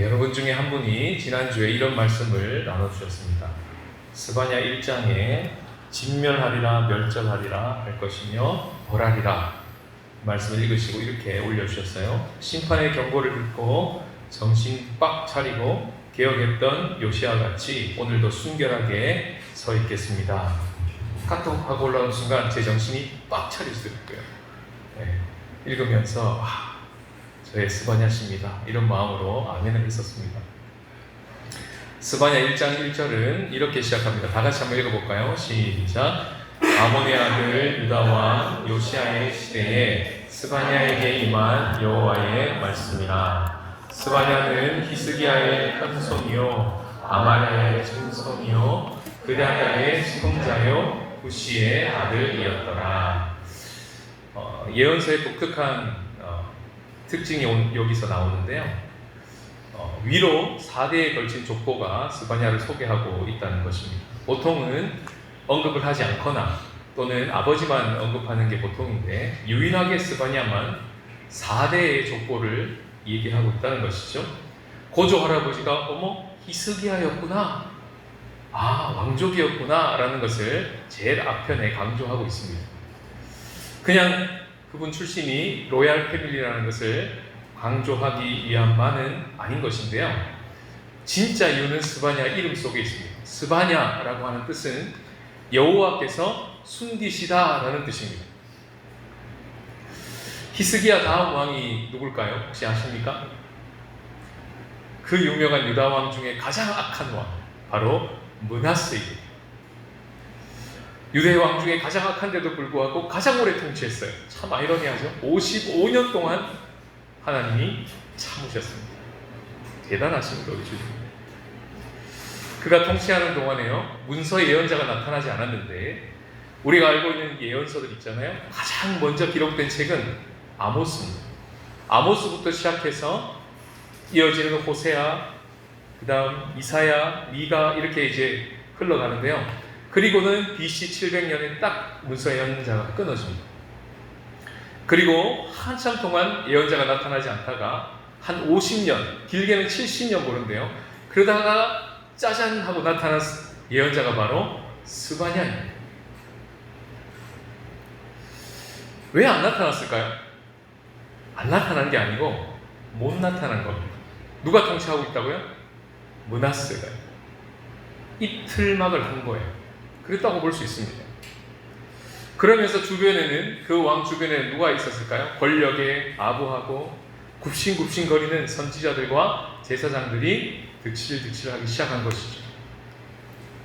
여러분 중에 한 분이 지난주에 이런 말씀을 나눠주셨습니다. 스바냐 1장에 진멸하리라 멸절하리라 할 것이며 벌하리라 말씀을 읽으시고 이렇게 올려주셨어요. 심판의 경고를 듣고 정신 빡 차리고 개혁했던 요시아 같이 오늘도 순결하게 서 있겠습니다. 카톡 하고 올라온 순간 제 정신이 빡 차리더라고요. 읽으면서 저의 스바냐십니다 이런 마음으로 아멘을 했었습니다. 스바냐 1장 1절은 이렇게 시작합니다. 다 같이 한번 읽어볼까요? 시작. 아몬의 아들 유다와 요시아의 시대에 스바냐에게 임한 여호와의 말씀이라. 스바냐는 히스기야의 큰손이요 아마랴의 증손이요 그다랴의 손자요 후시의 아들이었더라. 예언서의 독특한 특징이 여기서 나오는데요. 위로 4대에 걸친 족보가 스바냐를 소개하고 있다는 것입니다. 보통은 언급을 하지 않거나 또는 아버지만 언급하는 게 보통인데 유일하게 스바냐만 4대의 족보를 얘기하고 있다는 것이죠. 고조 할아버지가 히스기야였구나, 왕족이었구나 라는 것을 제일 앞편에 강조하고 있습니다. 그냥 그분 출신이 로얄 패밀리라는 것을 강조하기 위함만은 아닌 것인데요. 진짜 이유는 스바냐 이름 속에 있습니다. 스바냐라고 하는 뜻은 여호와께서 숨기시다라는 뜻입니다. 히스기야 다음 왕이 누굴까요? 혹시 아십니까? 그 유명한 유다 왕 중에 가장 악한 왕, 바로 므낫세입니다. 유대 왕 중에 가장 악한데도 불구하고 가장 오래 통치했어요. 참 아이러니하죠. 55년 동안 하나님이 참으셨습니다. 대단하십니다, 우리 주님. 그가 통치하는 동안에요, 문서 예언자가 나타나지 않았는데 우리가 알고 있는 예언서들 있잖아요. 가장 먼저 기록된 책은 아모스입니다. 아모스부터 시작해서 이어지는 호세아, 그 다음 이사야, 미가 이렇게 이제 흘러가는데요. 그리고는 BC 700년에 딱 문서 예언자가 끊어집니다. 그리고 한참 동안 예언자가 나타나지 않다가 한 50년, 길게는 70년 보는데요. 그러다가 짜잔 하고 나타난 예언자가 바로 스바냐입니다. 왜 안 나타났을까요? 안 나타난 게 아니고 못 나타난 겁니다. 누가 통치하고 있다고요? 므낫세가 이틀막을 한 거예요. 그랬다고 볼 수 있습니다. 그러면서 주변에는, 그 왕 주변에 누가 있었을까요? 권력에 아부하고 굽신굽신거리는 선지자들과 제사장들이 득실득실하기 시작한 것이죠.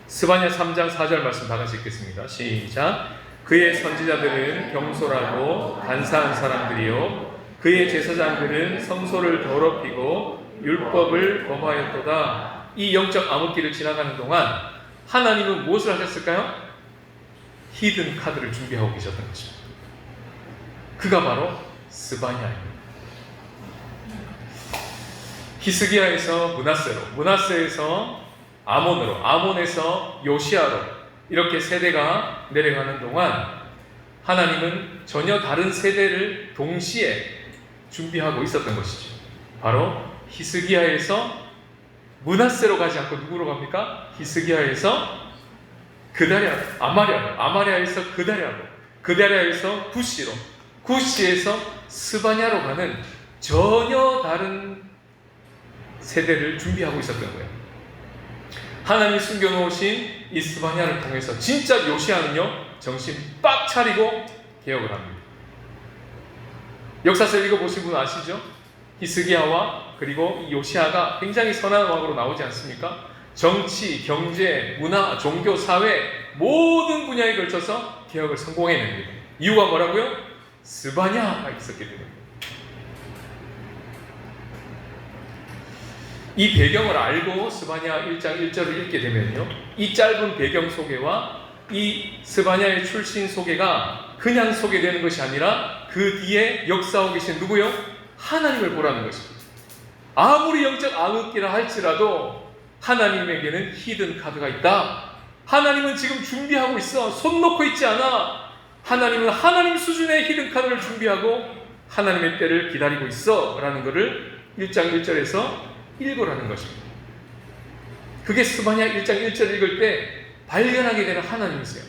스바냐 3장 4절 말씀 다 같이 읽겠습니다. 시작. 그의 선지자들은 경솔하고 간사한 사람들이요 그의 제사장들은 성소를 더럽히고 율법을 범하였도다. 이 영적 암흑기를 지나가는 동안 하나님은 무엇을 하셨을까요? 히든 카드를 준비하고 계셨던 것입니다. 그가 바로 스바냐입니다. 히스기야에서 므낫세로, 므낫세에서 아몬으로, 아몬에서 요시아로 이렇게 세대가 내려가는 동안 하나님은 전혀 다른 세대를 동시에 준비하고 있었던 것이죠. 바로 히스기야에서 므낫세로 가지 않고 누구로 갑니까? 히스기야에서 그다랴, 아마랴에서 그다랴로, 그다랴에서 구시로, 구시에서 스바냐로 가는 전혀 다른 세대를 준비하고 있었던 거예요. 하나님이 숨겨놓으신 이 스바냐를 통해서 진짜 요시아는요, 정신 빡 차리고 개혁을 합니다. 역사서 읽어보신 분 아시죠? 히스기야와 그리고 요시아가 굉장히 선한 왕으로 나오지 않습니까? 정치, 경제, 문화, 종교, 사회 모든 분야에 걸쳐서 개혁을 성공해냅니다. 이유가 뭐라고요? 스바냐가 있었기 때문에. 이 배경을 알고 스바냐 1장 1절을 읽게 되면요, 이 짧은 배경 소개와 이 스바냐의 출신 소개가 그냥 소개되는 것이 아니라 그 뒤에 역사하고 계신 누구요? 하나님을 보라는 것입니다. 아무리 영적 암흑기라 할지라도 하나님에게는 히든 카드가 있다. 하나님은 지금 준비하고 있어. 손 놓고 있지 않아. 하나님은 하나님 수준의 히든 카드를 준비하고 하나님의 때를 기다리고 있어 라는 것을 1장 1절에서 읽으라는 것입니다. 그게 스바냐 1장 1절 읽을 때 발견하게 되는 하나님이세요.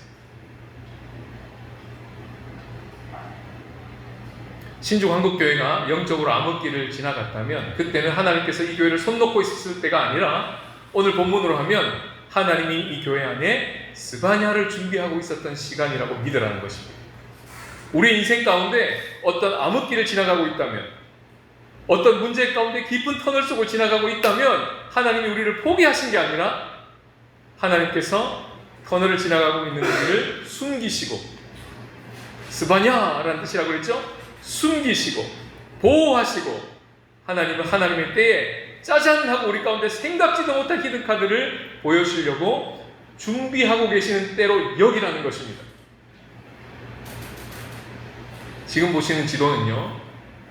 신중 한국교회가 영적으로 암흑기를 지나갔다면 그때는 하나님께서 이 교회를 손 놓고 있었을 때가 아니라 오늘 본문으로 하면 하나님이 이 교회 안에 스바냐를 준비하고 있었던 시간이라고 믿으라는 것입니다. 우리 인생 가운데 어떤 암흑기를 지나가고 있다면, 어떤 문제 가운데 깊은 터널 속을 지나가고 있다면 하나님이 우리를 포기하신 게 아니라 하나님께서 터널을 지나가고 있는 우리를 숨기시고, 스바냐라는 뜻이라고 그랬죠? 숨기시고 보호하시고 하나님은 하나님의 때에 짜잔 하고 우리 가운데 생각지도 못한 히든카드를 보여주려고 준비하고 계시는 때로 여기라는 것입니다. 지금 보시는 지도는요,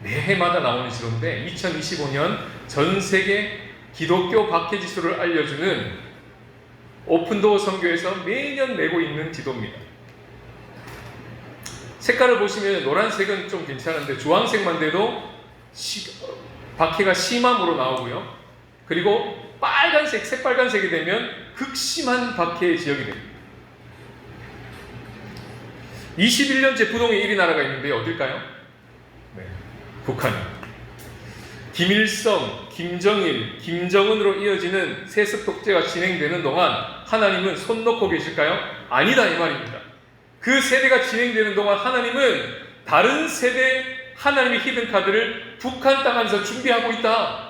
매해마다 나오는 지도인데 2025년 전 세계 기독교 박해지수를 알려주는 오픈도어 선교에서 매년 내고 있는 지도입니다. 색깔을 보시면 노란색은 좀 괜찮은데 주황색만 돼도 박해가 심함으로 나오고요. 그리고 빨간색, 새빨간색이 되면 극심한 박해의 지역이 됩니다. 21년째 부동의 1위 나라가 있는데 어딜까요? 네, 북한입니다. 김일성, 김정일, 김정은으로 이어지는 세습 독재가 진행되는 동안 하나님은 손 놓고 계실까요? 아니다 이 말입니다. 그 세대가 진행되는 동안 하나님은 다른 세대 하나님의 히든카드를 북한 땅 안에서 준비하고 있다.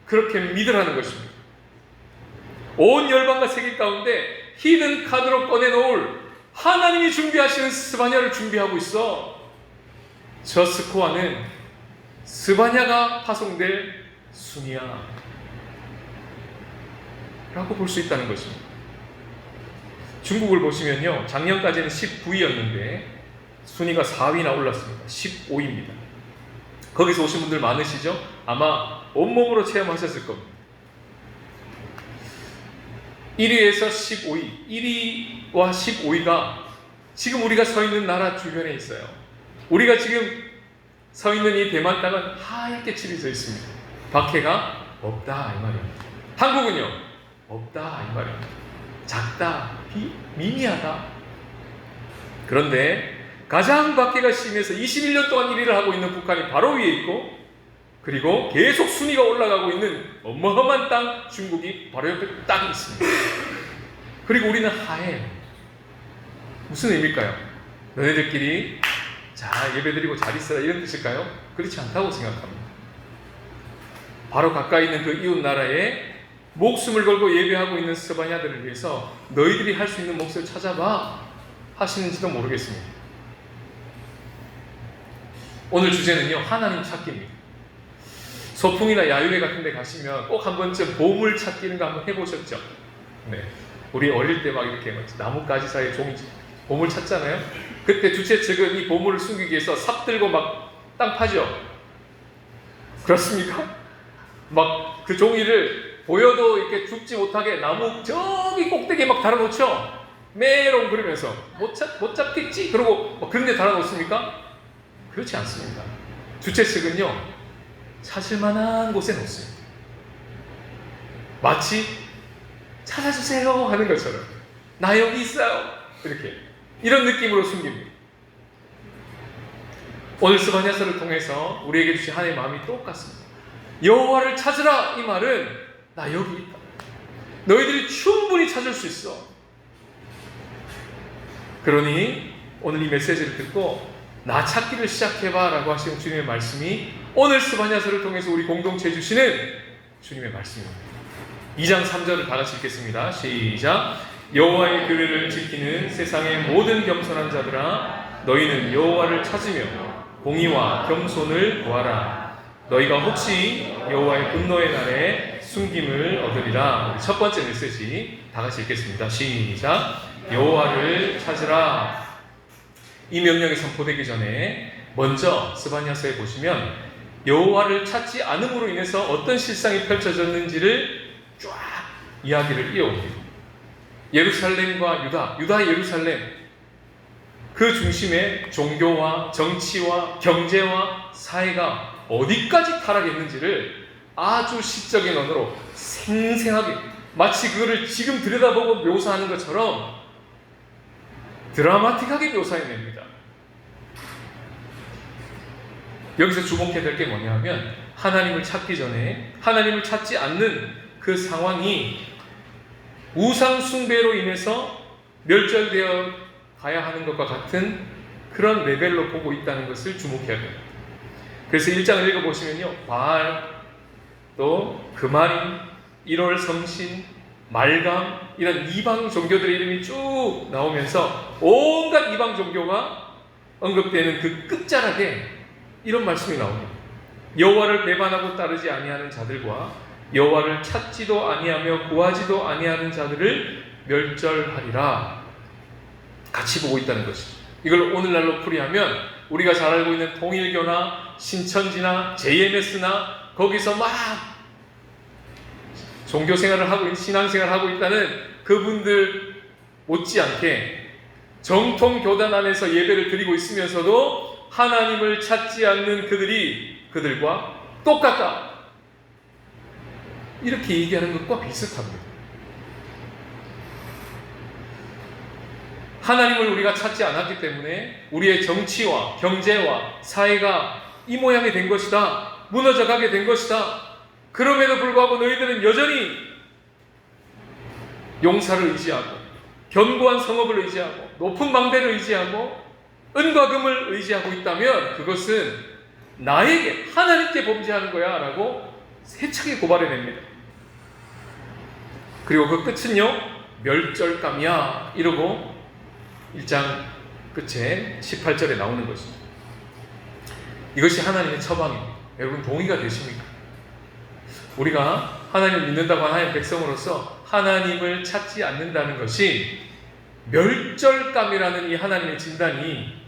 그렇게 믿으라는 것입니다. 온 열방과 세계 가운데 히든카드로 꺼내놓을 하나님이 준비하시는 스바냐를 준비하고 있어. 저 스코어는 스바냐가 파송될 순이야 라고 볼 수 있다는 것입니다. 중국을 보시면요, 작년까지는 19위였는데 순위가 4위나 올랐습니다. 15위입니다. 거기서 오신 분들 많으시죠? 아마 온몸으로 체험하셨을 겁니다. 1위에서 15위, 1위와 15위가 지금 우리가 서 있는 나라 주변에 있어요. 우리가 지금 서 있는 이 대만 땅은 하얗게 칠해져 있습니다. 박해가 없다 이 말입니다. 한국은요, 없다 이 말입니다. 작다, 미미하다. 그런데 가장 박해가 심해서 21년 동안 1위를 하고 있는 북한이 바로 위에 있고, 그리고 계속 순위가 올라가고 있는 어마어마한 땅 중국이 바로 옆에 딱 있습니다. 그리고 우리는 하해. 무슨 의미일까요? 너네들끼리 자 예배드리고 잘 있어라 이런 뜻일까요? 그렇지 않다고 생각합니다. 바로 가까이 있는 그 이웃 나라에 목숨을 걸고 예배하고 있는 스바냐들을 위해서 너희들이 할 수 있는 몫을 찾아봐 하시는지도 모르겠습니다. 오늘 주제는요, 하나님 찾기입니다. 소풍이나 야유회 같은 데 가시면 꼭 한 번쯤 보물 찾기는 거 한번 해보셨죠? 네. 우리 어릴 때 막 이렇게 나뭇가지 사이에 종이 보물 찾잖아요? 그때 주최 측은 이 보물을 숨기기 위해서 삽 들고 막 땅 파죠? 그렇습니까? 막 그 종이를 보여도 이렇게 죽지 못하게 나무 저기 꼭대기에 막 달아놓죠? 메롱 그러면서 못 잡겠지? 그러고 그런 데 달아놓습니까? 그렇지 않습니다. 주최 측은요, 찾을 만한 곳에 놓습니다. 마치 찾아주세요 하는 것처럼 나 여기 있어요 이렇게 이런 느낌으로 숨깁니다. 오늘 스바냐서를 통해서 우리에게 주신 하나님의 마음이 똑같습니다. 여호와를 찾으라 이 말은 나 여기 있다. 너희들이 충분히 찾을 수 있어. 그러니 오늘 이 메시지를 듣고 나 찾기를 시작해봐 라고 하시는 주님의 말씀이 오늘 스바냐서를 통해서 우리 공동체에 주시는 주님의 말씀입니다. 2장 3절을 다 같이 읽겠습니다. 시작. 여호와의 규례를 지키는 세상의 모든 겸손한 자들아, 너희는 여호와를 찾으며 공의와 겸손을 구하라. 너희가 혹시 여호와의 분노의 날에 숨김을 얻으리라. 첫 번째 메시지 다 같이 읽겠습니다. 시작. 여호와를 찾으라. 이 명령이 선포되기 전에 먼저 스바냐서에 보시면 여호와를 찾지 않음으로 인해서 어떤 실상이 펼쳐졌는지를 쫙 이야기를 이어옵니다. 예루살렘과 유다 예루살렘, 그 중심에 종교와 정치와 경제와 사회가 어디까지 타락했는지를 아주 시적인 언어로 생생하게 마치 그거를 지금 들여다보고 묘사하는 것처럼 드라마틱하게 묘사해냅니다. 여기서 주목해야 될 게 뭐냐 하면 하나님을 찾기 전에 하나님을 찾지 않는 그 상황이 우상 숭배로 인해서 멸절되어 가야 하는 것과 같은 그런 레벨로 보고 있다는 것을 주목해야 됩니다. 그래서 1장을 읽어보시면요, 바알, 또 금아림, 1월 성신, 말감, 이런 이방 종교들의 이름이 쭉 나오면서 온갖 이방 종교가 언급되는 그 끝자락에 이런 말씀이 나옵니다. 여호와를 배반하고 따르지 아니하는 자들과 여호와를 찾지도 아니하며 구하지도 아니하는 자들을 멸절하리라. 같이 보고 있다는 것이죠. 이걸 오늘날로 풀이하면 우리가 잘 알고 있는 통일교나 신천지나 JMS나 거기서 막 종교생활을 하고 있는, 신앙생활을 하고 있다는 그분들 못지않게 정통교단 안에서 예배를 드리고 있으면서도 하나님을 찾지 않는 그들이 그들과 똑같다, 이렇게 얘기하는 것과 비슷합니다. 하나님을 우리가 찾지 않았기 때문에 우리의 정치와 경제와 사회가 이 모양이 된 것이다, 무너져가게 된 것이다. 그럼에도 불구하고 너희들은 여전히 용사를 의지하고 견고한 성읍을 의지하고 높은 망대를 의지하고 은과 금을 의지하고 있다면 그것은 나에게, 하나님께 범죄하는 거야 라고 세차게 고발해냅니다. 그리고 그 끝은요, 멸절감이야 이러고 1장 끝에 18절에 나오는 것입니다. 이것이 하나님의 처방입니다. 여러분 동의가 되십니까? 우리가 하나님을 믿는다고 하는 하나님의 백성으로서 하나님을 찾지 않는다는 것이 멸절감이라는 이 하나님의 진단이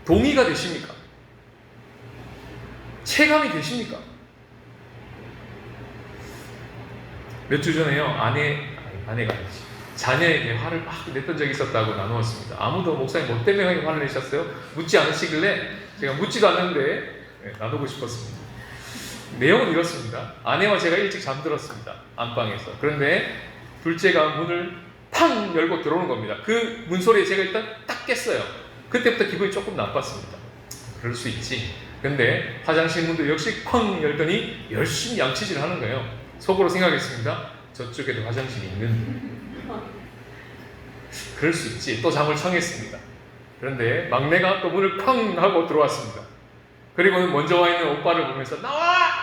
동의가 되십니까? 체감이 되십니까? 몇 주 전에요, 아내가 자녀에게 화를 막 냈던 적이 있었다고 나누었습니다. 아무도 목사님 뭐 때문에 화를 내셨어요? 묻지 않으시길래 제가 묻지도 않는데 나누고 싶었습니다. 내용은 이렇습니다. 아내와 제가 일찍 잠들었습니다. 안방에서. 그런데 둘째가 문을 팡 열고 들어오는 겁니다. 그 문소리에 제가 일단 딱 깼어요. 그때부터 기분이 조금 나빴습니다. 그럴 수 있지. 근데 화장실 문도 역시 쾅 열더니 열심히 양치질을 하는 거예요. 속으로 생각했습니다. 저쪽에도 화장실이 있는데. 그럴 수 있지. 또 잠을 청했습니다. 그런데 막내가 또 문을 쾅 하고 들어왔습니다. 그리고는 먼저 와 있는 오빠를 보면서 나와!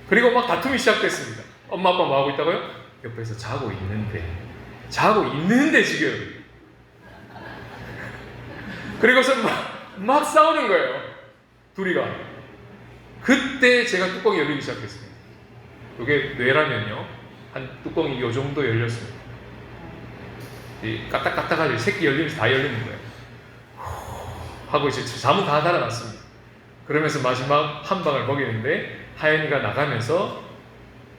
그리고 막 다툼이 시작됐습니다. 엄마 아빠 뭐 하고 있다고요? 옆에서 자고 있는데 지금. 그리고서 막 싸우는 거예요, 둘이가. 그때 제가 뚜껑이 열리기 시작했습니다. 이게 뇌라면요, 한 뚜껑이 요 정도 열렸습니다. 이 까딱까딱하게 새끼 열리면서 다 열리는 거예요. 하고 이제 잠은 다 달아났습니다. 그러면서 마지막 한 방을 먹이는데 하연이가 나가면서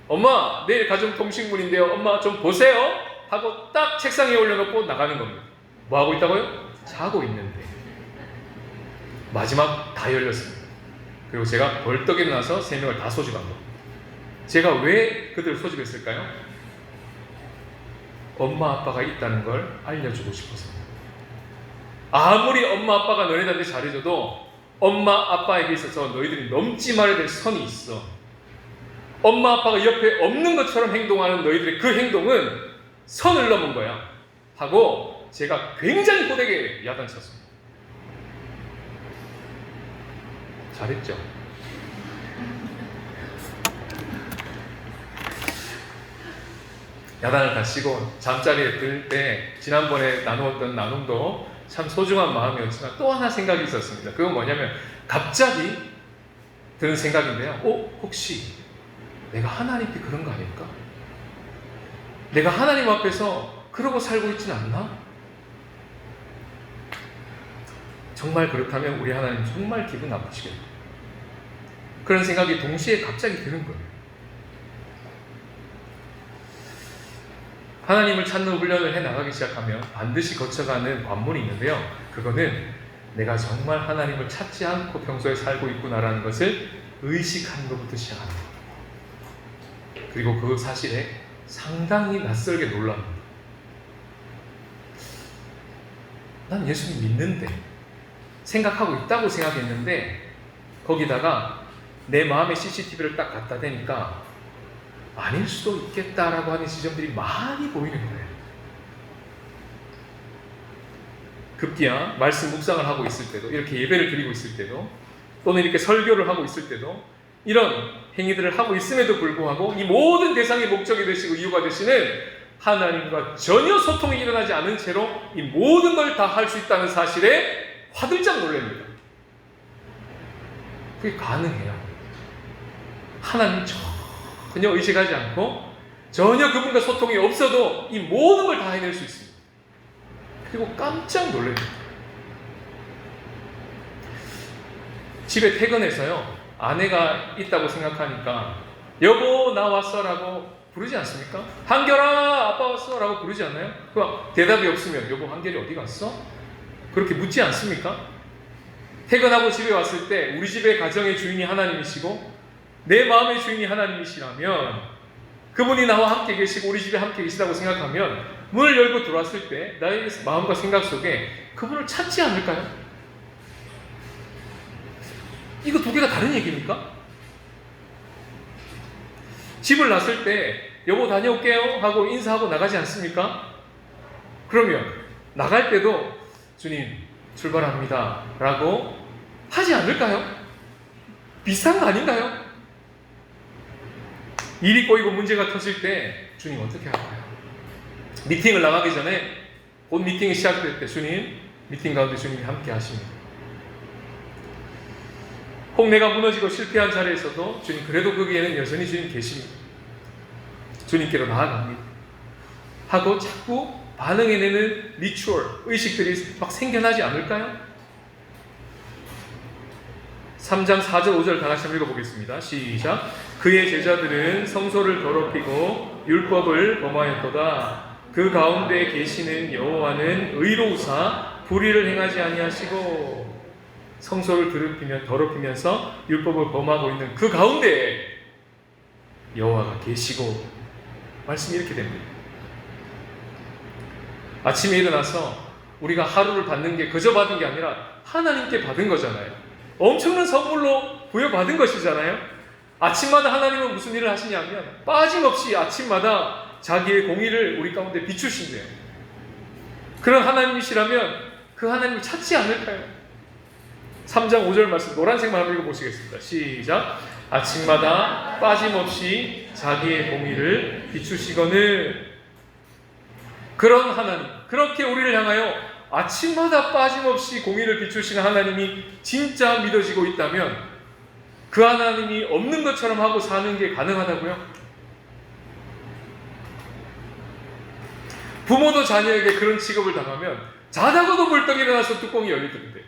엄마 내일 가정통신문인데요, 엄마 좀 보세요 하고 딱 책상 위에 올려놓고 나가는 겁니다. 뭐 하고 있다고요? 자고 있는데. 마지막 다 열렸습니다. 그리고 제가 벌떡 일어나서 3명을 다 소집한 겁니다. 제가 왜 그들을 소집했을까요? 엄마 아빠가 있다는 걸 알려주고 싶어서입니다. 아무리 엄마 아빠가 너희들한테 잘해줘도 엄마 아빠에게 있어서 너희들이 넘지 말아야 될 선이 있어. 엄마 아빠가 옆에 없는 것처럼 행동하는 너희들의 그 행동은 선을 넘은 거야 하고 제가 굉장히 고되게 야단쳤습니다. 잘했죠? 야단을 다치고 잠자리에 들 때 지난번에 나누었던 나눔도 참 소중한 마음이었지만 또 하나 생각이 있었습니다. 그건 뭐냐면 갑자기 드는 생각인데요. 혹시 내가 하나님께 그런 거 아닐까? 내가 하나님 앞에서 그러고 살고 있진 않나? 정말 그렇다면 우리 하나님 정말 기분 나쁘시겠다. 그런 생각이 동시에 갑자기 드는 거예요. 하나님을 찾는 훈련을 해나가기 시작하면 반드시 거쳐가는 관문이 있는데요. 그거는 내가 정말 하나님을 찾지 않고 평소에 살고 있구나라는 것을 의식하는 것부터 시작합니다. 그리고 그 사실에 상당히 낯설게 놀랍니다. 난 예수님 믿는데, 생각하고 있다고 생각했는데 거기다가 내 마음의 CCTV를 딱 갖다 대니까 아닐 수도 있겠다라고 하는 지점들이 많이 보이는 거예요. 급기야 말씀 묵상을 하고 있을 때도, 이렇게 예배를 드리고 있을 때도, 또는 이렇게 설교를 하고 있을 때도 이런 행위들을 하고 있음에도 불구하고 이 모든 대상의 목적이 되시고 이유가 되시는 하나님과 전혀 소통이 일어나지 않은 채로 이 모든 걸 다 할 수 있다는 사실에 화들짝 놀랍니다. 그게 가능해요. 하나님 전혀 의식하지 않고 전혀 그분과 소통이 없어도 이 모든 걸 다 해낼 수 있습니다. 그리고 깜짝 놀랍니다. 집에 퇴근해서요, 아내가 있다고 생각하니까 여보 나 왔어 라고 부르지 않습니까? 한결아 아빠 왔어 라고 부르지 않나요? 그 대답이 없으면 여보 한결이 어디 갔어? 그렇게 묻지 않습니까? 퇴근하고 집에 왔을 때 우리 집의 가정의 주인이 하나님이시고 내 마음의 주인이 하나님이시라면, 그분이 나와 함께 계시고 우리 집에 함께 계시다고 생각하면 문을 열고 들어왔을 때 나의 마음과 생각 속에 그분을 찾지 않을까요? 이거 두 개가 다른 얘기입니까? 집을 났을 때 여보 다녀올게요 하고 인사하고 나가지 않습니까? 그러면 나갈 때도 주님 출발합니다 라고 하지 않을까요? 비슷한 거 아닌가요? 일이 꼬이고 문제가 터질 때 주님 어떻게 할까요? 미팅을 나가기 전에 곧 미팅이 시작될 때 주님, 미팅 가운데 주님이 함께 하십니다. 혹 내가 무너지고 실패한 자리에서도 주님 그래도 거기에는 여전히 주님 계십니다. 주님께로 나아갑니다 하고 자꾸 반응해내는 리추얼, 의식들이 막 생겨나지 않을까요? 3장 4절 5절 다 같이 한번 읽어보겠습니다. 시작. 그의 제자들은 성소를 더럽히고 율법을 범하였도다. 그 가운데 계시는 여호와는 의로우사 불의를 행하지 아니하시고, 성소를 더럽히면서 율법을 범하고 있는 그 가운데 여호와가 계시고, 말씀이 이렇게 됩니다. 아침에 일어나서 우리가 하루를 받는 게 그저 받은 게 아니라 하나님께 받은 거잖아요. 엄청난 선물로 부여받은 것이잖아요. 아침마다 하나님은 무슨 일을 하시냐면 빠짐없이 아침마다 자기의 공의를 우리 가운데 비추신대요. 그런 하나님이시라면 그 하나님을 찾지 않을까요? 3장 5절 말씀 노란색만 한번 읽어보시겠습니다. 시작. 아침마다 빠짐없이 자기의 공의를 비추시거늘. 그런 하나님, 그렇게 우리를 향하여 아침마다 빠짐없이 공의를 비추시는 하나님이 진짜 믿어지고 있다면 그 하나님이 없는 것처럼 하고 사는 게 가능하다고요? 부모도 자녀에게 그런 취급을 당하면 자다가도 벌떡 일어나서 뚜껑이 열리던데,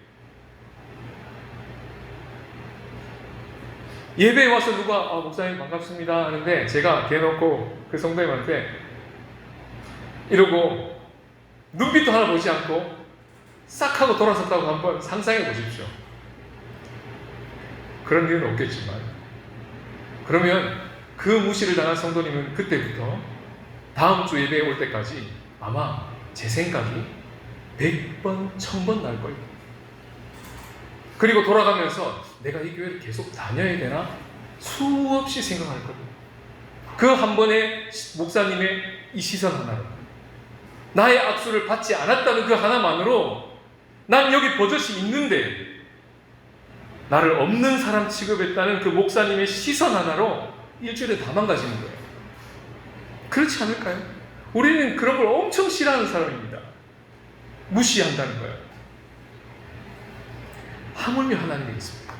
예배에 와서 누가 목사님 반갑습니다 하는데 제가 대놓고 그 성도님한테 이러고 눈빛도 하나 보지 않고 싹 하고 돌아섰다고 한번 상상해 보십시오. 그런 일은 없겠지만, 그러면 그 무시를 당한 성도님은 그때부터 다음 주 예배에 올 때까지 아마 제 생각이 100번, 1000번 날 거예요. 그리고 돌아가면서 내가 이 교회를 계속 다녀야 되나? 수없이 생각할 거예요. 그 한 번의 목사님의 이 시선 하나로, 나의 악수를 받지 않았다는 그 하나만으로 난 여기 버젓이 있는데 나를 없는 사람 취급했다는 그 목사님의 시선 하나로 일주일에 다 망가지는 거예요. 그렇지 않을까요? 우리는 그런 걸 엄청 싫어하는 사람입니다. 무시한다는 거예요. 하물며 하나님이겠습니까?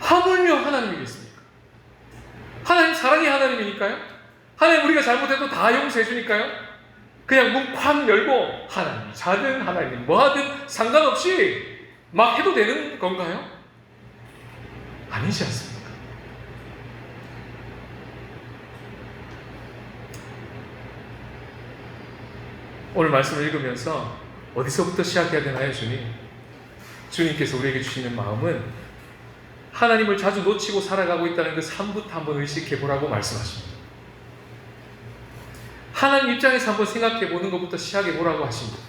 하물며 하나님이겠습니까? 하나님 사랑의 하나님이니까요? 하나님 우리가 잘못해도 다 용서해 주니까요? 그냥 문 쾅 열고 하나님이 자든 하나님이 뭐하든 상관없이 막 해도 되는 건가요? 아니지 않습니까? 오늘 말씀을 읽으면서 어디서부터 시작해야 되나요, 주님? 주님께서 우리에게 주시는 마음은 하나님을 자주 놓치고 살아가고 있다는 그 삶부터 한번 의식해 보라고 말씀하십니다. 하나님 입장에서 한번 생각해 보는 것부터 시작해 보라고 하십니다.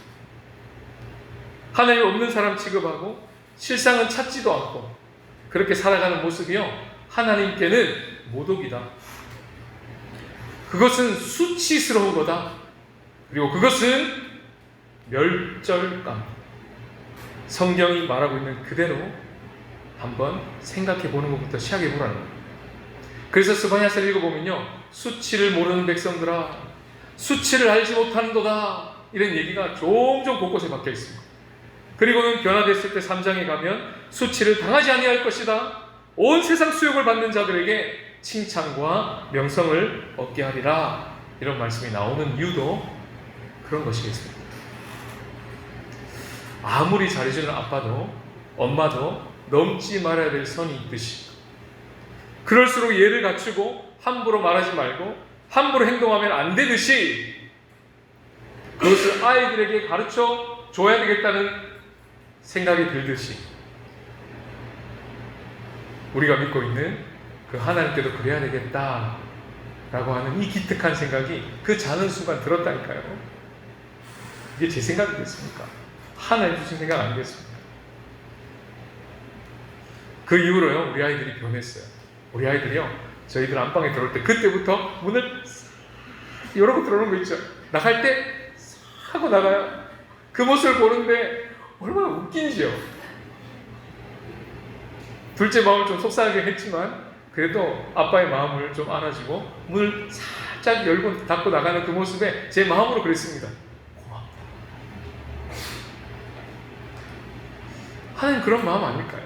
하나님 없는 사람 취급하고 실상은 찾지도 않고 그렇게 살아가는 모습이요, 하나님께는 모독이다. 그것은 수치스러운 거다. 그리고 그것은 멸절감. 성경이 말하고 있는 그대로 한번 생각해 보는 것부터 시작해 보라는 거예요. 그래서 스바냐서를 읽어보면요, 수치를 모르는 백성들아, 수치를 알지 못하는도다, 이런 얘기가 종종 곳곳에 박혀 있습니다. 그리고는 변화됐을 때 3장에 가면 수치를 당하지 아니할 것이다, 온 세상 수욕을 받는 자들에게 칭찬과 명성을 얻게 하리라, 이런 말씀이 나오는 이유도 그런 것이겠습니다. 아무리 잘해주는 아빠도 엄마도 넘지 말아야 될 선이 있듯이, 그럴수록 예를 갖추고 함부로 말하지 말고 함부로 행동하면 안 되듯이, 그것을 아이들에게 가르쳐 줘야 되겠다는 생각이 들듯이, 우리가 믿고 있는 그 하나님께도 그래야 되겠다라고 하는 이 기특한 생각이 그 자는 순간 들었다니까요. 이게 제 생각이겠습니까? 하나님 주신 생각 아니겠습니까? 그 이후로요, 우리 아이들이 변했어요. 우리 아이들이요, 저희들 안방에 들어올 때 그때부터 문을 열고 들어오는 거 있죠. 나갈 때 하고 나가요. 그 모습을 보는데 얼마나 웃긴지요. 둘째 마음을 좀 속상하게 했지만 그래도 아빠의 마음을 좀 알아주고 문을 살짝 열고 닫고 나가는 그 모습에 제 마음으로 그랬습니다. 고맙다. 하나님 그런 마음 아닐까요?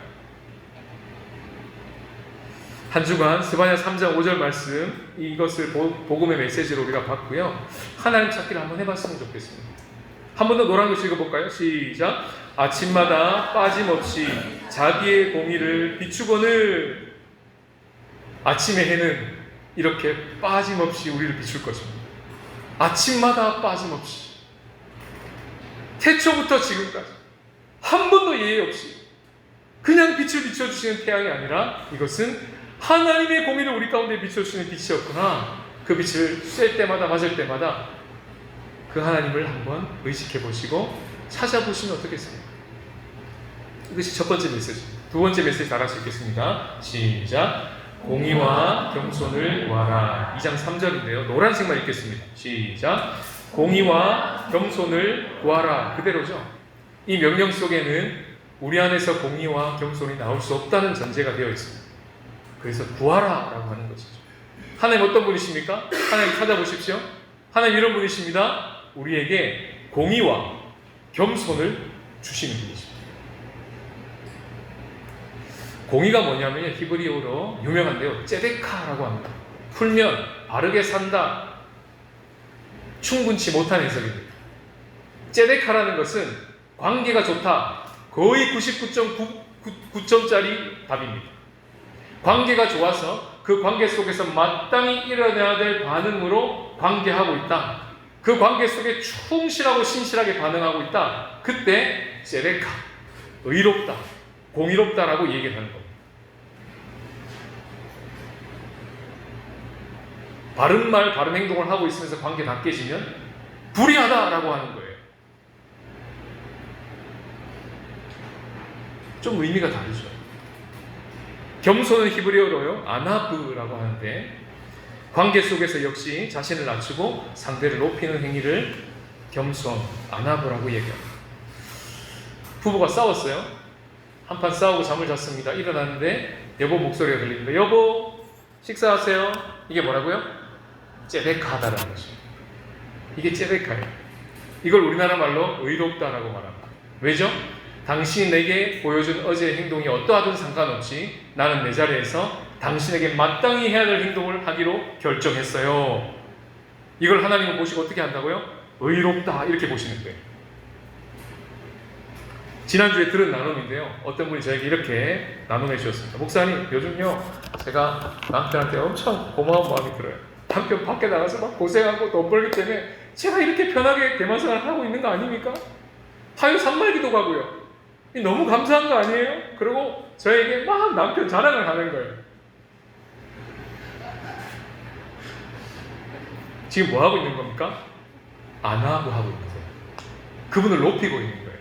한 주간 스바냐 3장 5절 말씀, 이것을 복음의 메시지로 우리가 봤고요, 하나님 찾기를 한번 해봤으면 좋겠습니다. 한 번 더 노란 글 읽어볼까요? 시작. 아침마다 빠짐없이 자기의 공의를 비추거늘. 아침의 해는 이렇게 빠짐없이 우리를 비출 것입니다. 아침마다 빠짐없이, 태초부터 지금까지 한 번도 예외 없이 그냥 빛을 비춰주시는 태양이 아니라 이것은 하나님의 공의를 우리 가운데 비춰주시는 빛이었구나. 그 빛을 쐴 때마다 맞을 때마다 그 하나님을 한번 의식해 보시고 찾아보시면 어떻겠습니까? 이것이 첫 번째 메시지. 두 번째 메시지 다 같이 읽겠습니다. 시작. 공의와 겸손을 구하라. 2장 3절인데요. 노란색만 읽겠습니다. 시작. 공의와 겸손을 구하라. 그대로죠. 이 명령 속에는 우리 안에서 공의와 겸손이 나올 수 없다는 전제가 되어 있습니다. 그래서 구하라 라고 하는 것이죠. 하나님 어떤 분이십니까? 하나님 찾아보십시오. 하나님 이런 분이십니다. 우리에게 공의와 겸손을 주시는 분이십니다. 공의가 뭐냐면요, 히브리어로 유명한데요, ጼ데카라고 합니다. 풀면 바르게 산다, 충분치 못한 해석입니다. ጼ데카라는 것은 관계가 좋다, 거의 99.9점짜리 답입니다. 관계가 좋아서 그 관계 속에서 마땅히 일어나야 될 반응으로 관계하고 있다, 그 관계 속에 충실하고 신실하게 반응하고 있다, 그때 ጼ데카, 의롭다, 공의롭다라고 얘기를 하는 겁니다. 바른 말, 바른 행동을 하고 있으면서 관계가 다 깨지면 불의하다라고 하는 거예요. 좀 의미가 다르죠. 겸손은 히브리어로요, 아나브라고 하는데, 관계 속에서 역시 자신을 낮추고 상대를 높이는 행위를 겸손, 아나브라고 얘기합니다. 부부가 싸웠어요. 한판 싸우고 잠을 잤습니다. 일어났는데 여보 목소리가 들립니다. 여보, 식사하세요. 이게 뭐라고요? 째베카다라는 것이죠. 이게 째베카예요. 이걸 우리나라 말로 의롭다라고 말합니다. 왜죠? 당신이 내게 보여준 어제의 행동이 어떠하든 상관없이 나는 내 자리에서 당신에게 마땅히 해야 될 행동을 하기로 결정했어요. 이걸 하나님은 보시고 어떻게 한다고요? 의롭다, 이렇게 보시는 거예요. 지난주에 들은 나눔인데요, 어떤 분이 저에게 이렇게 나눔해 주셨습니다. 목사님, 요즘요 제가 남편한테 엄청 고마운 마음이 들어요. 남편 밖에 나가서 막 고생하고 돈 벌기 때문에 제가 이렇게 편하게 대만생활을 하고 있는 거 아닙니까? 하루 산말기도 가고요. 너무 감사한 거 아니에요? 그리고 저에게 막 남편 자랑을 하는 거예요. 지금 뭐 하고 있는 겁니까? 안하고 있는 거예요. 그분을 높이고 있는 거예요.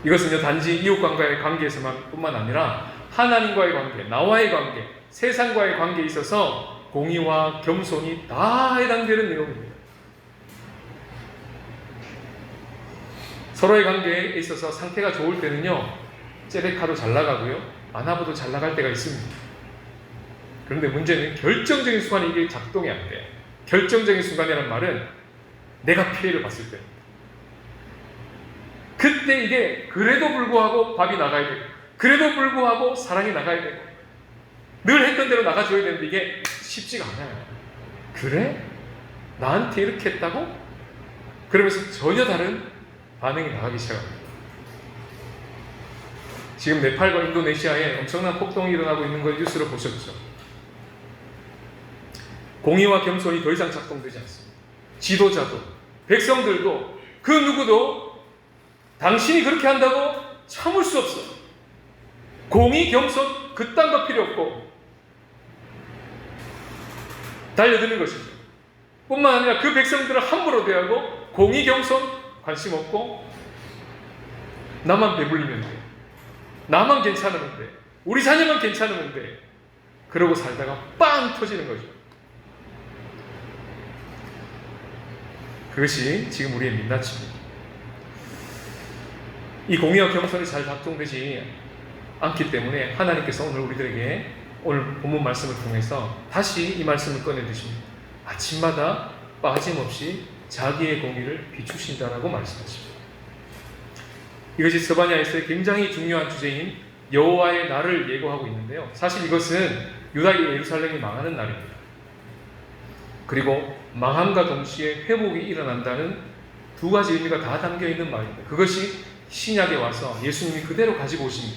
이것은요, 단지 이웃과의 관계에서만 뿐만 아니라 하나님과의 관계, 나와의 관계, 세상과의 관계에 있어서 공의와 겸손이 다 해당되는 내용입니다. 서로의 관계에 있어서 상태가 좋을 때는요, 째레카도 잘 나가고요, 안하고도 잘 나갈 때가 있습니다. 그런데 문제는 결정적인 순간에 이게 작동이 안 돼요. 결정적인 순간이라는 말은 내가 피해를 봤을 때입니다. 그때 이게 그래도 불구하고 밥이 나가야 되고, 그래도 불구하고 사랑이 나가야 되고, 늘 했던 대로 나가줘야 되는데 이게 쉽지가 않아요. 그래? 나한테 이렇게 했다고? 그러면서 전혀 다른 반응이 나가기 시작합니다. 지금 네팔과 인도네시아에 엄청난 폭동이 일어나고 있는 걸 뉴스로 보셨죠? 공의와 겸손이 더 이상 작동되지 않습니다. 지도자도, 백성들도, 그 누구도 당신이 그렇게 한다고 참을 수 없어. 공의, 겸손, 그딴 거 필요 없고 달려드는 것이죠. 뿐만 아니라 그 백성들을 함부로 대하고 공의, 겸손 관심 없고 나만 배불리면 돼. 나만 괜찮으면 돼. 우리 자녀만 괜찮으면 돼. 그러고 살다가 빵 터지는 거죠. 그것이 지금 우리의 민낯입니다. 이 공의와 겸손이 잘 작동되지 않기 때문에 하나님께서 오늘 우리들에게 오늘 본문 말씀을 통해서 다시 이 말씀을 꺼내드십니다. 아침마다 빠짐없이 자기의 공의를 비추신다라고 말씀하십니다. 이것이 스바냐에서의 굉장히 중요한 주제인 여호와의 날을 예고하고 있는데요. 사실 이것은 유다의 예루살렘이 망하는 날입니다. 그리고 망함과 동시에 회복이 일어난다는 두 가지 의미가 다 담겨있는 말입니다. 그것이 신약에 와서 예수님이 그대로 가지고 오신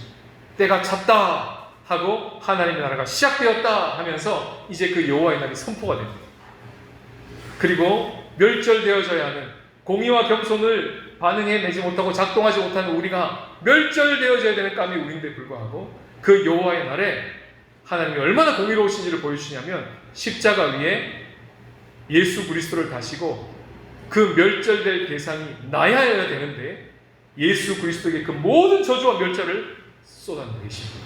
때가 찼다 하고 하나님의 나라가 시작되었다 하면서 이제 그 여호와의 날이 선포가 됩니다. 그리고 멸절되어져야 하는 공의와 겸손을 반응해내지 못하고 작동하지 못하는 우리가 멸절되어져야 되는 깜이 우리인데 불구하고 그 여호와의 날에 하나님이 얼마나 공의로우신지를 보여주시냐면 십자가 위에 예수 그리스도를 다시고 그 멸절될 대상이 나야여야 되는데 예수 그리스도에게 그 모든 저주와 멸절을 쏟아내십니다.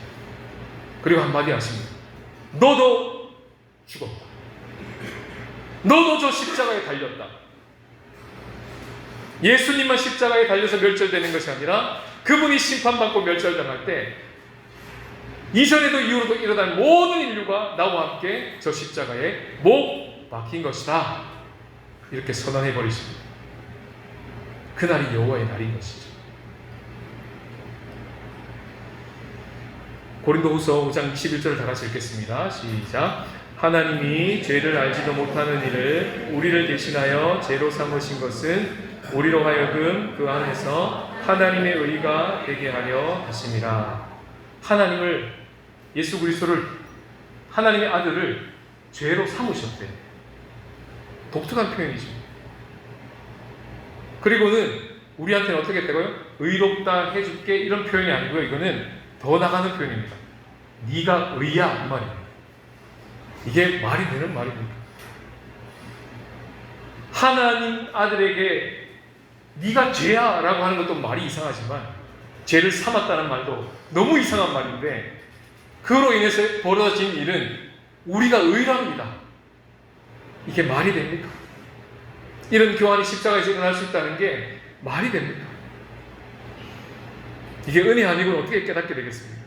그리고 한마디 하십니다. 너도 죽었다. 너도 저 십자가에 달렸다. 예수님만 십자가에 달려서 멸절되는 것이 아니라 그분이 심판받고 멸절당할 때 이전에도 이후로도 일어난 모든 인류가 나와 함께 저 십자가에 못 박힌 것이다. 이렇게 선언해 버리십니다. 그날이 여호와의 날인 것이죠. 고린도후서 5장 21절을 다 같이 읽겠습니다. 시작. 하나님이 죄를 알지도 못하는 이를 우리를 대신하여 죄로 삼으신 것은 우리로 하여금 그 안에서 하나님의 의가 되게 하려 하심이라. 하나님을, 예수 그리스도를, 하나님의 아들을 죄로 삼으셨대. 독특한 표현이죠. 그리고는 우리한테는 어떻게 했다고요? 의롭다 해줄게 이런 표현이 아니고요. 이거는 더 나가는 표현입니다. 네가 의야 이 말입니다. 이게 말이 되는 말입니까? 하나님 아들에게 네가 죄야 라고 하는 것도 말이 이상하지만 죄를 삼았다는 말도 너무 이상한 말인데 그로 인해서 벌어진 일은 우리가 의랍니다. 이게 말이 됩니까? 이런 교환이 십자가에서 일어날 수 있다는 게 말이 됩니까? 이게 은혜 아니고는 어떻게 깨닫게 되겠습니까?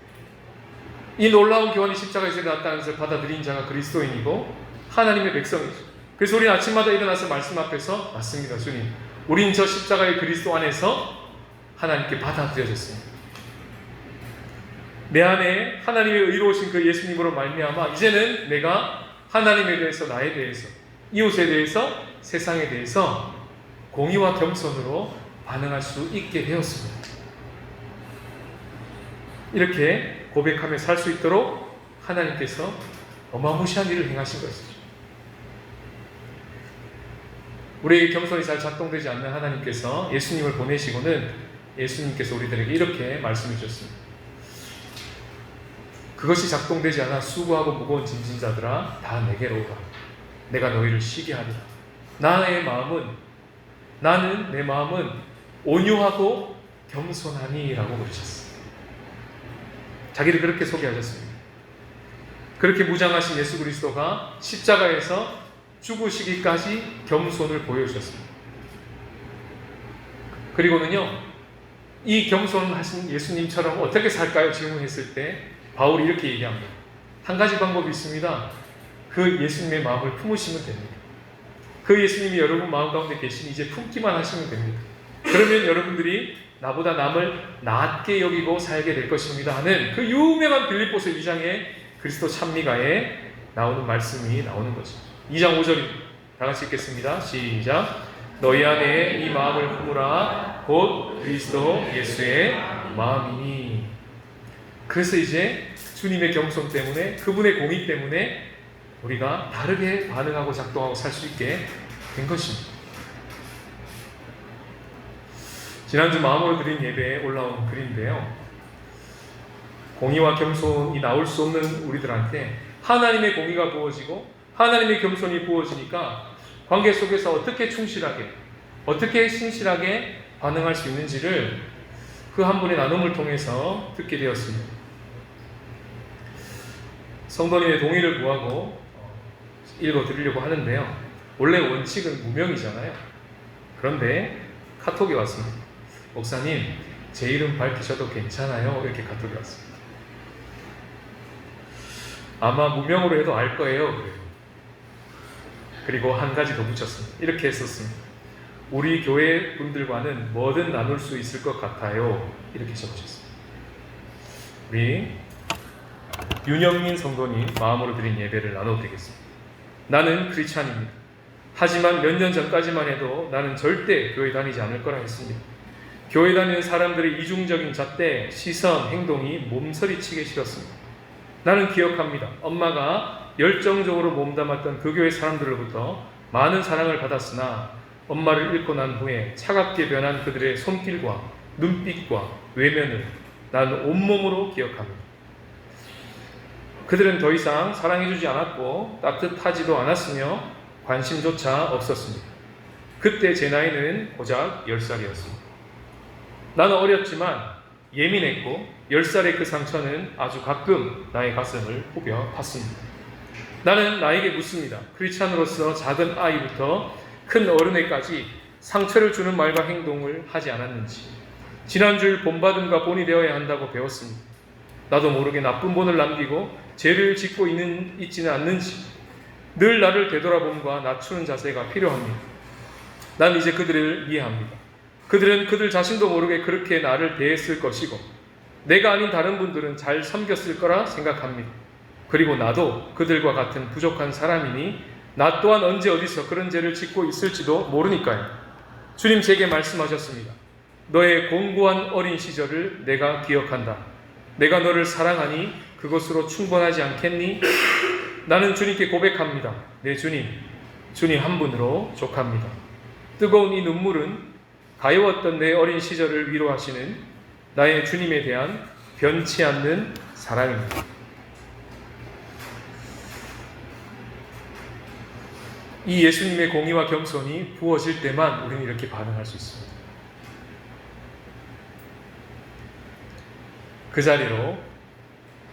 이 놀라운 교환이 십자가에서 일어났다는 것을 받아들인 자가 그리스도인이고 하나님의 백성이죠. 그래서 우리는 아침마다 일어나서 말씀 앞에서 맞습니다. 주님, 우린 저 십자가의 그리스도 안에서 하나님께 받아들여졌습니다. 내 안에 하나님의 의로우신 그 예수님으로 말미암아 이제는 내가 하나님에 대해서, 나에 대해서, 이웃에 대해서, 세상에 대해서 공의와 겸손으로 반응할 수 있게 되었습니다. 이렇게 고백하며 살 수 있도록 하나님께서 어마무시한 일을 행하신 것이죠. 우리에게 겸손이 잘 작동되지 않는 하나님께서 예수님을 보내시고는 예수님께서 우리들에게 이렇게 말씀해 주셨습니다. 그것이 작동되지 않아 수고하고 무거운 짐진 자들아 다 내게로 오라. 내가 너희를 쉬게 하리라. 나는 내 마음은 온유하고 겸손하니라고 그러셨어요. 자기를 그렇게 소개하셨습니다. 그렇게 무장하신 예수 그리스도가 십자가에서 죽으시기까지 겸손을 보여주셨습니다. 그리고는요, 이 겸손하신 예수님처럼 어떻게 살까요? 질문했을 때 바울이 이렇게 얘기합니다. 한 가지 방법이 있습니다. 그 예수님의 마음을 품으시면 됩니다. 그 예수님이 여러분 마음 가운데 계시니 이제 품기만 하시면 됩니다. 그러면 여러분들이 나보다 남을 낮게 여기고 살게 될 것입니다 하는 그 유명한 빌립보서 2장의 그리스도 찬미가에 나오는 말씀이 나오는 거죠. 2장 5절입니다. 다 같이 읽겠습니다. 시작. 너희 안에 이 마음을 품으라. 곧 그리스도 예수의 마음이니. 그래서 이제 주님의 겸손 때문에, 그분의 공의 때문에 우리가 다르게 반응하고 작동하고 살 수 있게 된 것입니다. 지난주 마음으로 드린 예배에 올라온 글인데요, 공의와 겸손이 나올 수 없는 우리들한테 하나님의 공의가 부어지고 하나님의 겸손이 부어지니까 관계 속에서 어떻게 충실하게, 어떻게 신실하게 반응할 수 있는지를 그 한 분의 나눔을 통해서 듣게 되었습니다. 성도님의 동의를 구하고 읽어드리려고 하는데요, 원래 원칙은 무명이잖아요. 그런데 카톡이 왔습니다. 목사님, 제 이름 밝히셔도 괜찮아요? 이렇게 카톡이 왔습니다. 아마 무명으로 해도 알 거예요. 그래요. 그리고 한 가지 더 붙였습니다. 이렇게 했었습니다. 우리 교회 분들과는 뭐든 나눌 수 있을 것 같아요. 이렇게 적으셨습니다. 우리 윤영민 성도님 마음으로 드린 예배를 나눠드리겠습니다. 나는 크리스찬입니다. 하지만 몇 년 전까지만 해도 나는 절대 교회 다니지 않을 거라 했습니다. 교회 다니는 사람들의 이중적인 잣대, 시선, 행동이 몸서리치게 싫었습니다. 나는 기억합니다. 엄마가 열정적으로 몸담았던 그 교회 사람들로부터 많은 사랑을 받았으나 엄마를 잃고 난 후에 차갑게 변한 그들의 손길과 눈빛과 외면을 나는 온몸으로 기억합니다. 그들은 더 이상 사랑해주지 않았고 따뜻하지도 않았으며 관심조차 없었습니다. 그때 제 나이는 고작 10살이었습니다. 나는 어렸지만 예민했고 10살의 그 상처는 아주 가끔 나의 가슴을 후벼 팠습니다. 나는 나에게 묻습니다. 크리스찬으로서 작은 아이부터 큰 어른에까지 상처를 주는 말과 행동을 하지 않았는지, 지난주일 본받음과 본이 되어야 한다고 배웠습니다. 나도 모르게 나쁜 본을 남기고 죄를 짓고 있지는 않는지 늘 나를 되돌아봄과 낮추는 자세가 필요합니다. 난 이제 그들을 이해합니다. 그들은 그들 자신도 모르게 그렇게 나를 대했을 것이고 내가 아닌 다른 분들은 잘 섬겼을 거라 생각합니다. 그리고 나도 그들과 같은 부족한 사람이니 나 또한 언제 어디서 그런 죄를 짓고 있을지도 모르니까요. 주님 제게 말씀하셨습니다. 너의 공고한 어린 시절을 내가 기억한다. 내가 너를 사랑하니 그것으로 충분하지 않겠니? 나는 주님께 고백합니다. 네 주님, 주님 한 분으로 족합니다. 뜨거운 이 눈물은 가여웠던 내 어린 시절을 위로하시는 나의 주님에 대한 변치 않는 사랑입니다. 이 예수님의 공의와 겸손이 부어질 때만 우리는 이렇게 반응할 수 있습니다. 그 자리로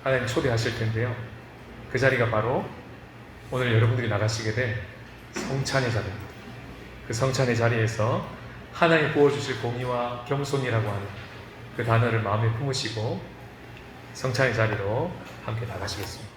하나님 초대하실 텐데요. 그 자리가 바로 오늘 여러분들이 나가시게 될 성찬의 자리입니다. 그 성찬의 자리에서 하나님 부어주실 공의와 겸손이라고 하는 그 단어를 마음에 품으시고 성찬의 자리로 함께 나가시겠습니다.